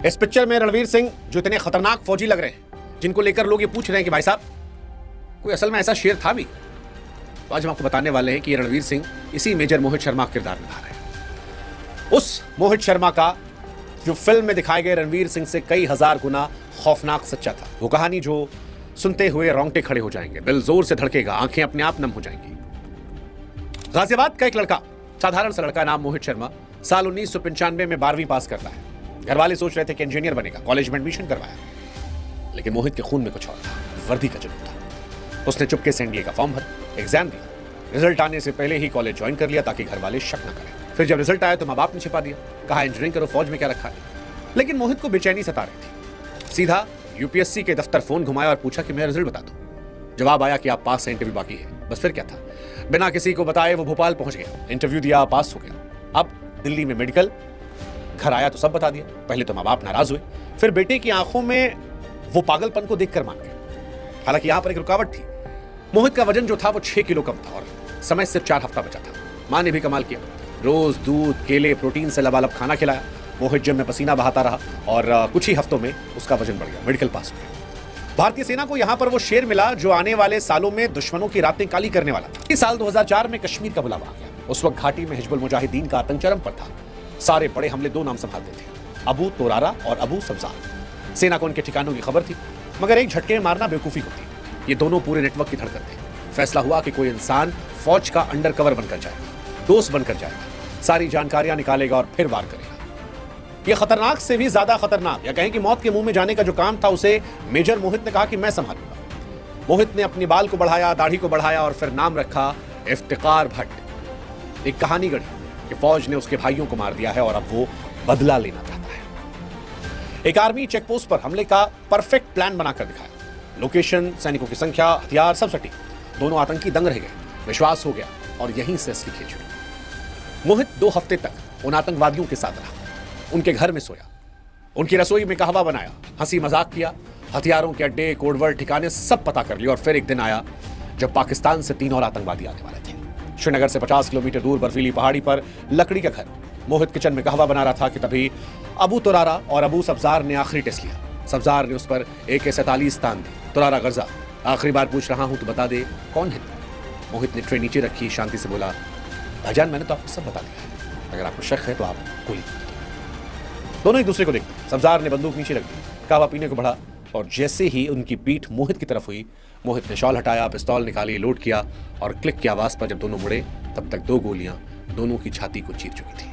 इस पिक्चर में रणवीर सिंह जो इतने खतरनाक फौजी लग रहे हैं, जिनको लेकर लोग ये पूछ रहे हैं कि भाई साहब कोई असल में ऐसा शेर था भी, तो आज हम आपको बताने वाले हैं कि रणवीर सिंह इसी मेजर मोहित शर्मा का किरदार निभा रहे हैं। उस मोहित शर्मा का जो फिल्म में दिखाए गए रणवीर सिंह से कई हजार गुना खौफनाक सच्चा था। वो कहानी जो सुनते हुए रोंगटे खड़े हो जाएंगे, दिल जोर से धड़केगा, आंखें अपने आप नम हो जाएंगी। गाजियाबाद का एक लड़का, साधारण सा लड़का नाम मोहित शर्मा, साल 1995 में 12वीं पास करता है। घर वाले सोच रहे थे कि इंजीनियर बनेगा, कॉलेज में एडमिशन करवाया, लेकिन मोहित के खून में कुछ और था, वर्दी का जुनून था। उसने चुपके से एनडीए का फॉर्म भरा, एग्जाम दिया, रिजल्ट आने से पहले ही कॉलेज ज्वाइन कर लिया ताकि घर वाले शक न करें। फिर जब रिजल्ट आया तो मां बाप ने छिपा दिया, कहा इंजीनियरिंग करो, फौज में क्या रखा है। लेकिन मोहित को बेचैनी सता रही थी। सीधा यूपीएससी के दफ्तर फोन घुमाया और पूछा कि मेरा रिजल्ट बता दो। जवाब आया कि आप पास हैं, इंटरव्यू बाकी है। बस फिर क्या था, बिना किसी को बताए वो भोपाल पहुंच गया, इंटरव्यू दिया, पास हो गया। अब दिल्ली में मेडिकल, घर आया तो सब बता दिया। पहले तो मां बाप नाराज हुए, फिर बेटे की आंखों में वो पागलपन को देखकर मान गए। हालांकि यहां पर एक रुकावट थी, मोहित का वजन जो था वो 6 किलो कम था और समय सिर्फ 4 हफ्ता बचा था। मां ने भी कमाल किया, रोज दूध, केले, प्रोटीन से लबालब खाना खिलाया। मोहित जिम में पसीना बहाता रहा और कुछ ही हफ्तों में उसका वजन बढ़ गया, मेडिकल पास हो गया। भारतीय सेना को यहां पर वो शेर मिला जो आने वाले सालों में दुश्मनों की रातें काली करने वाला था। इस साल 2004 में कश्मीर का बुलावा आ गया। उस वक्त घाटी में हिजबुल मुजाहिदीन का आतंक चरम पर था। सारे बड़े हमले 2 नाम संभालते थे, अबू तोरारा और अबू सब्जार। सेना को उनके ठिकानों की खबर थी, मगर एक झटके में मारना बेवकूफी होती। ये दोनों पूरे नेटवर्क की धड़कन थे। फैसला हुआ कि कोई इंसान फौज का अंडर कवर बनकर जाएगा, दोस्त बनकर जाएगा, सारी जानकारियां निकालेगा और फिर वार करेगा। यह खतरनाक से भी ज्यादा खतरनाक, या कहें कि मौत के मुंह में जाने का जो काम था उसे मेजर मोहित ने कहा कि मैं संभालूंगा। मोहित ने अपने बाल को बढ़ाया, दाढ़ी को बढ़ाया और फिर नाम रखा इफ्तिकार भट्ट। एक कहानी गढ़ी कि फौज ने उसके भाइयों को मार दिया है और अब वो बदला लेना चाहता है। एक आर्मी चेकपोस्ट पर हमले का परफेक्ट प्लान बनाकर दिखाया। लोकेशन, सैनिकों की संख्या, हथियार सब सटीक। दोनों आतंकी दंग रह गए, विश्वास हो गया और यहीं से असली खेल शुरू। मोहित 2 हफ्ते तक उन आतंकवादियों के साथ रहा, उनके घर में सोया, उनकी रसोई में कहवा बनाया, हंसी मजाक किया, हथियारों के अड्डे, कोडवर्ड, ठिकाने सब पता कर लिया। और फिर एक दिन आया जब पाकिस्तान से 3 और आतंकवादी आने वाले थे। श्रीनगर से 50 किलोमीटर दूर बर्फीली पहाड़ी पर लकड़ी का घर। मोहित किचन में कहवा बना रहा था कि तभी अबू तोरारा और अबू सब्जार ने आखिरी टेस्ट लिया। सब्जार ने उस पर AK-47 तान दी। तोरारा गर्जा, आखिरी बार पूछ रहा हूं तो बता दे कौन है। मोहित ने ट्रे नीचे रखी, शांति से बोला, भाईजान मैंने तो आपको सब बता दिया है, अगर आपको शक है तो आप कोई। दोनों एक दूसरे को देखते, सब्जार ने बंदूक नीचे रख दी, कहवा पीने को बढ़ा और जैसे ही उनकी पीठ मोहित की तरफ हुई, मोहित ने शॉल हटाया, पिस्तौल निकाली, लोड किया और क्लिक की आवाज पर जब दोनों मुड़े तब तक 2 गोलियां दोनों की छाती को चीर चुकी थी।